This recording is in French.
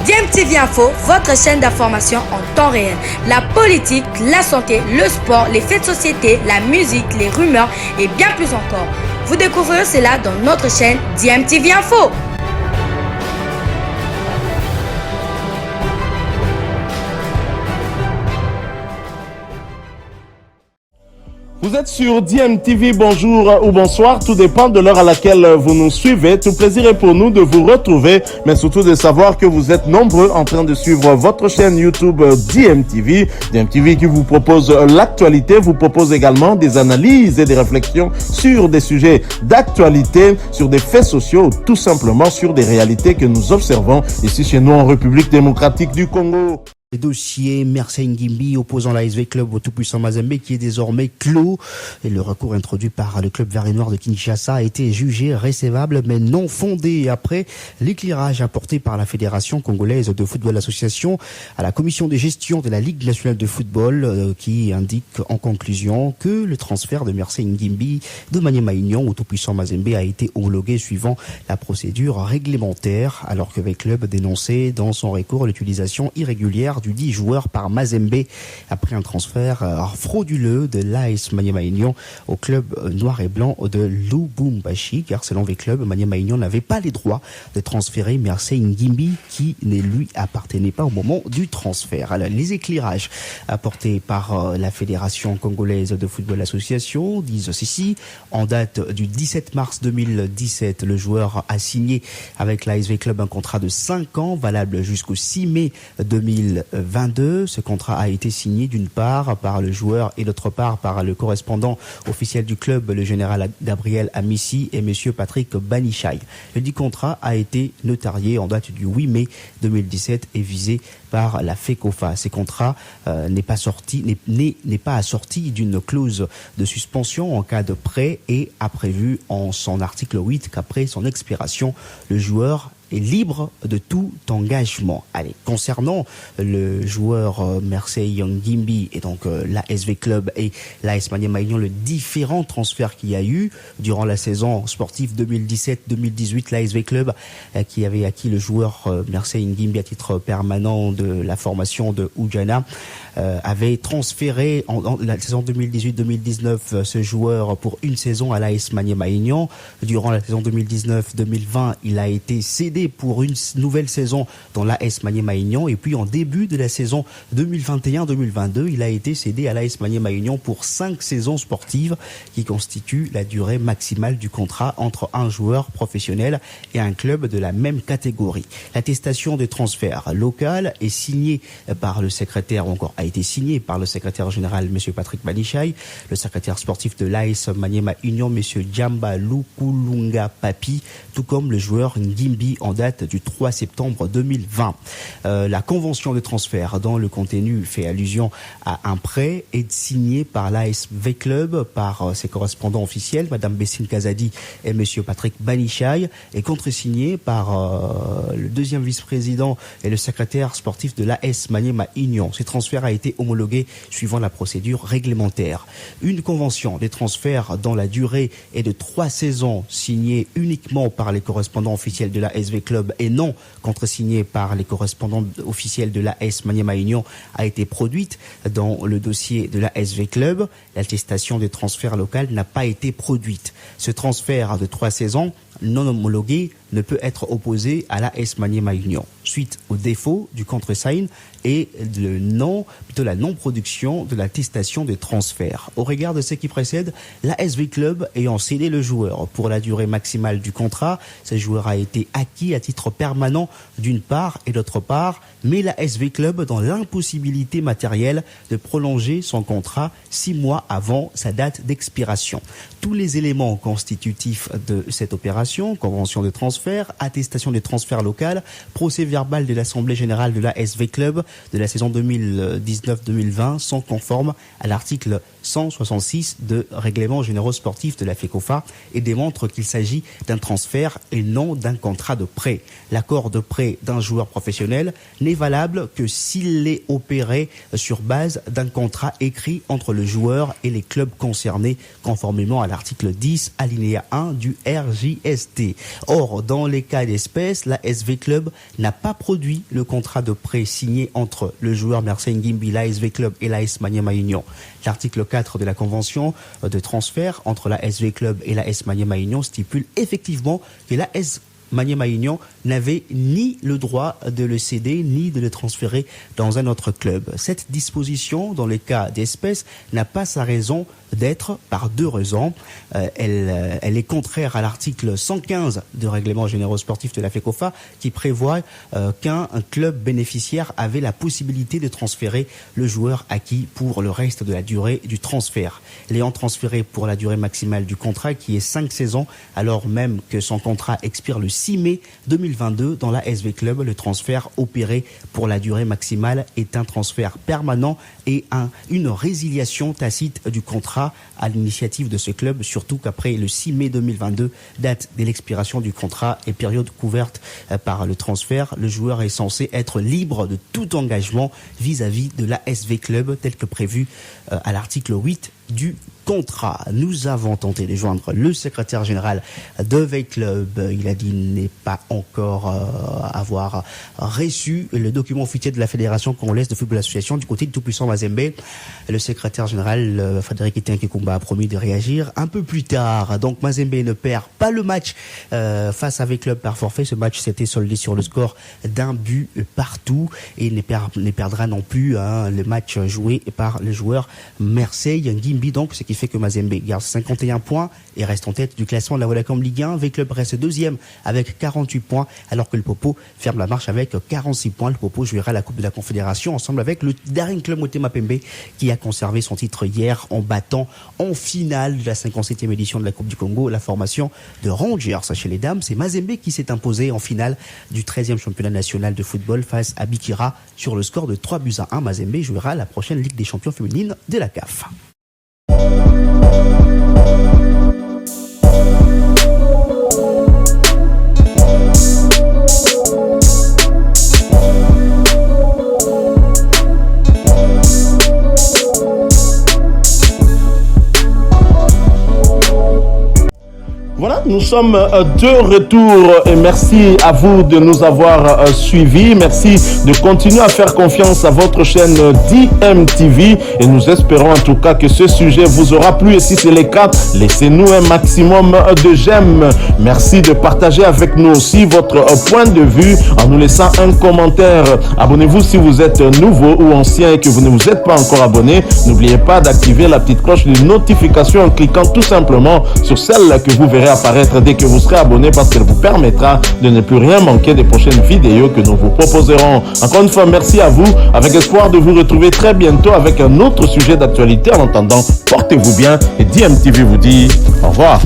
DMTV Info, votre chaîne d'information en temps réel. La politique, la santé, le sport, les faits de société, la musique, les rumeurs et bien plus encore. Vous découvrirez cela dans notre chaîne DMTV Info. Vous êtes sur DMTV, bonjour ou bonsoir, tout dépend de l'heure à laquelle vous nous suivez. Tout plaisir est pour nous de vous retrouver, mais surtout de savoir que vous êtes nombreux en train de suivre votre chaîne YouTube DMTV. DMTV qui vous propose l'actualité, vous propose également des analyses et des réflexions sur des sujets d'actualité, sur des faits sociaux, tout simplement sur des réalités que nous observons ici chez nous en République démocratique du Congo. Le dossier Merceille Ngimbi opposant la SV Club au tout-puissant Mazembe qui est désormais clos et le recours introduit par le club vert et noir de Kinshasa a été jugé recevable mais non fondé après l'éclairage apporté par la Fédération congolaise de football association à la commission de gestion de la Ligue nationale de football qui indique en conclusion que le transfert de Merceille Ngimbi de Maniema Union au tout-puissant Mazembe a été homologué suivant la procédure réglementaire alors que le club dénonçait dans son recours l'utilisation irrégulière du 10 joueurs par Mazembe après un transfert frauduleux de l'AS Maniema Union au club noir et blanc de Lubumbashi, car selon les clubs, Maniema Union n'avait pas les droits de transférer Merceille Ngimbi qui ne lui appartenait pas au moment du transfert. Alors, les éclairages apportés par la Fédération congolaise de football association disent ceci. En date du 17 mars 2017, le joueur a signé avec l'ASV Club un contrat de 5 ans valable jusqu'au 6 mai 2022. Ce contrat a été signé d'une part par le joueur et d'autre part par le correspondant officiel du club, le général Gabriel Amissi et monsieur Patrick Banichai. Le dit contrat a été notarié en date du 8 mai 2017 et visé par la FECOFA. Ces contrats n'est pas assorti d'une clause de suspension en cas de prêt et a prévu en son article 8 qu'après son expiration, le joueur est libre de tout engagement. Allez, concernant le joueur Merceille Ngimbi et donc l'ASV Club et l'AS Maniema Union, le différents transferts qu'il y a eu durant la saison sportive 2017-2018, l'ASV Club qui avait acquis le joueur Merceille Ngimbi à titre permanent de la formation de Oujana avait transféré en la saison 2018-2019 ce joueur pour une saison à l'AS Maniema Union. Durant la saison 2019-2020, il a été cédé pour une nouvelle saison dans l'AS Maniema Union et puis en début de la saison 2021-2022, il a été cédé à l'AS Maniema Union pour 5 saisons sportives qui constituent la durée maximale du contrat entre un joueur professionnel et un club de la même catégorie. L'attestation de transfert local est signée par le secrétaire, ou encore a été signée par le secrétaire général M. Patrick Banichai, le secrétaire sportif de l'AS Maniema Union M. Djamba Lukulunga Papi, tout comme le joueur Ngimbi en date du 3 septembre 2020. La convention de transfert dont le contenu fait allusion à un prêt est signée par l'ASV Club, par ses correspondants officiels, Madame Bessine Kazadi et Monsieur Patrick Banichai, et contresigné par le deuxième vice-président et le secrétaire sportif de l'AS Maniema Union. Ce transfert a été homologué suivant la procédure réglementaire. Une convention des transferts dont la durée est de 3 saisons signée uniquement par les correspondants officiels de l'ASV Club et non contresignée par les correspondants officiels de l'AS Maniema Union a été produite dans le dossier de l'ASV Club. L'attestation de transfert local n'a pas été produite. Ce transfert de 3 saisons non homologué ne peut être opposé à l'AS Maniema Union suite au défaut du contresign et la non-production de l'attestation de transfert. Au regard de ce qui précède, l'ASV Club ayant cédé le joueur pour la durée maximale du contrat, ce joueur a été acquis à titre permanent d'une part et d'autre part, mais l'ASV Club dans l'impossibilité matérielle de prolonger son contrat 6 mois avant sa date d'expiration. Tous les éléments constitutifs de cette opération, convention de transfert, attestation de transfert local, procès verbal de l'Assemblée générale de l'ASV Club de la saison 2019-2020 sont conformes à l'article 166 de règlement généraux sportifs de la FECOFA et démontrent qu'il s'agit d'un transfert et non d'un contrat de prêt. L'accord de prêt d'un joueur professionnel n'est valable que s'il est opéré sur base d'un contrat écrit entre le joueur et les clubs concernés conformément à l'article 10 alinéa 1 du RJST. Or, dans les cas d'espèce, la SV Club n'a pas produit le contrat de prêt signé entre le joueur Mersey Ngimbi, la SV Club et la AS Maniema Union. L'article 4 de la convention de transfert entre la SV Club et la AS Maniema Union stipule effectivement que la AS Maniema Union n'avait ni le droit de le céder ni de le transférer dans un autre club. Cette disposition, dans les cas d'espèce, n'a pas sa raison d'être par deux raisons. Elle est contraire à l'article 115 du règlement général sportif de la FECOFA qui prévoit qu'un club bénéficiaire avait la possibilité de transférer le joueur acquis pour le reste de la durée du transfert. L'ayant transféré pour la durée maximale du contrat qui est 5 saisons, alors même que son contrat expire le 6 mai 2022 dans la SV Club, le transfert opéré pour la durée maximale est un transfert permanent et une résiliation tacite du contrat à l'initiative de ce club, surtout qu'après le 6 mai 2022, date de l'expiration du contrat et période couverte par le transfert, le joueur est censé être libre de tout engagement vis-à-vis de la SV Club tel que prévu à l'article 8 du contrat. Nous avons tenté de joindre le secrétaire général de V Club. Il a dit n'est pas encore avoir reçu le document officiel de la Fédération congolaise de football association du côté de Tout-Puissant Mazembe. Le secrétaire général Frédéric Etienne-Kekumba a promis de réagir un peu plus tard. Donc Mazembe ne perd pas le match face à V Club par forfait. Ce match s'était soldé sur le score d'un but partout et ne perdra non plus le match joué par le joueur Mersey Ngimbi. Donc ce qui fait que Mazembe garde 51 points et reste en tête du classement de la Vodacom Ligue 1. V Club reste deuxième avec 48 points, alors que le Popo ferme la marche avec 46 points. Le Popo jouera la Coupe de la Confédération ensemble avec le Daring Club Motema Pembe qui a conservé son titre hier en battant en finale de la 57e édition de la Coupe du Congo la formation de Rangers. Chez les dames, c'est Mazembe qui s'est imposé en finale du 13e championnat national de football face à Bikira sur le score de 3-1. Mazembe jouera la prochaine Ligue des champions féminines de la CAF. Voilà, nous sommes de retour et merci à vous de nous avoir suivis. Merci de continuer à faire confiance à votre chaîne DMTV et nous espérons en tout cas que ce sujet vous aura plu et si c'est le cas, laissez-nous un maximum de j'aime. Merci de partager avec nous aussi votre point de vue en nous laissant un commentaire. Abonnez-vous si vous êtes nouveau ou ancien et que vous ne vous êtes pas encore abonné. N'oubliez pas d'activer la petite cloche de notification en cliquant tout simplement sur celle que vous verrez apparaître dès que vous serez abonné parce qu'elle vous permettra de ne plus rien manquer des prochaines vidéos que nous vous proposerons. Encore une fois, merci à vous, avec espoir de vous retrouver très bientôt avec un autre sujet d'actualité. En attendant, portez-vous bien et DMTV vous dit au revoir.